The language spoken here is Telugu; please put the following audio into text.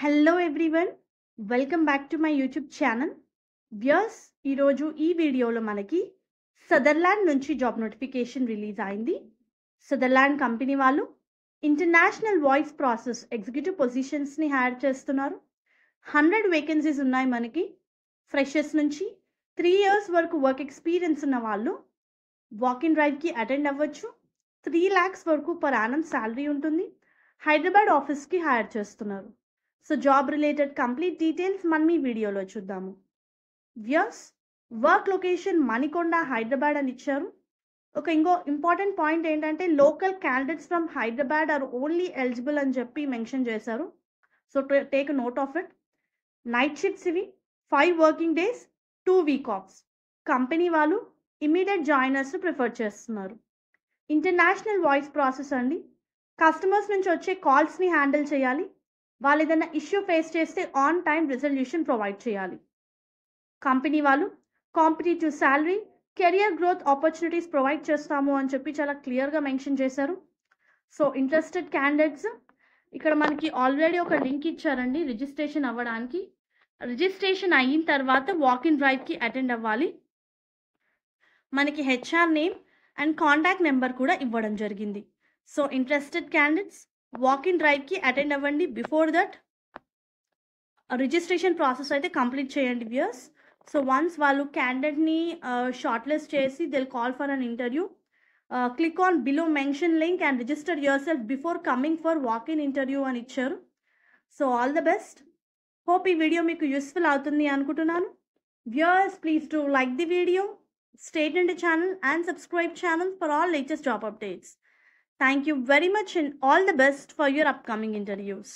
Hello everyone, welcome back to my YouTube channel. Viewers, ఈరోజు ఈ వీడియోలో మనకి సదర్లాండ్ నుంచి జాబ్ నోటిఫికేషన్ రిలీజ్ అయింది. సదర్లాండ్ కంపెనీ వాళ్ళు ఇంటర్నేషనల్ వాయిస్ ప్రాసెస్ ఎగ్జిక్యూటివ్ పొజిషన్స్ని హైర్ చేస్తున్నారు. 100 వేకెన్సీస్ ఉన్నాయి మనకి. ఫ్రెషర్స్ నుంచి 3 years వరకు వర్క్ ఎక్స్పీరియన్స్ ఉన్న వాళ్ళు వాక్ ఇన్ డ్రైవ్కి అటెండ్ అవ్వచ్చు. 3 lakhs వరకు పర్ యానం శాలరీ ఉంటుంది. హైదరాబాద్ ఆఫీస్కి హైర్ చేస్తున్నారు. So job related complete details మనం ఈ వీడియోలో చూద్దాము. Viewers, work location Manikonda, Hyderabad అని ఇచ్చారు. ఇంకో ఇంపార్టెంట్ పాయింట్ ఏంటంటే local candidates from Hyderabad are only eligible అని చెప్పి మెన్షన్ చేశారు. So take note of it. Night shifts ఇవి, 5 working days, 2 week offs. Company వాళ్ళు ఇమీడియట్ జాయినర్స్ ప్రిఫర్ చేస్తున్నారు. ఇంటర్నేషనల్ వాయిస్ ప్రాసెస్ అండి. కస్టమర్స్ నుంచి వచ్చే కాల్స్ని హ్యాండిల్ చేయాలి. వాళ్ళు ఏదైనా ఇష్యూ ఫేస్ చేస్తే ఆన్ టైం రిజల్యూషన్ ప్రొవైడ్ చేయాలి. కంపెనీ వాళ్ళు competitive salary, career growth opportunities provide చేస్తాము అని చెప్పి చాలా క్లియర్గా మెన్షన్ చేశారు. సో ఇంట్రెస్టెడ్ క్యాండిడేట్స్, ఇక్కడ మనకి ఆల్రెడీ ఒక లింక్ ఇచ్చారండి రిజిస్ట్రేషన్ అవ్వడానికి. రిజిస్ట్రేషన్ అయిన తర్వాత వాక్ ఇన్ డ్రైవ్కి అటెండ్ అవ్వాలి. మనకి HR name and contact number కూడా ఇవ్వడం జరిగింది. So interested candidates walk in డ్రైవ్కి అటెండ్ అవ్వండి. బిఫోర్ దట్ రిజిస్ట్రేషన్ ప్రాసెస్ అయితే కంప్లీట్ చేయండి వ్యూయర్స్. సో వన్స్ వాళ్ళు క్యాండిడేట్ని షార్ట్ లిస్ట్ చేసి they'll call for an interview. Click on below mention link and register yourself before coming for walk in interview అని ఇచ్చారు. So all the best. Hope ఈ వీడియో మీకు యూస్ఫుల్ అవుతుంది అనుకుంటున్నాను. Viewers, please to like the video, stay tuned to the channel and subscribe channel for all latest job updates. Thank you very much and all the best for your upcoming interviews.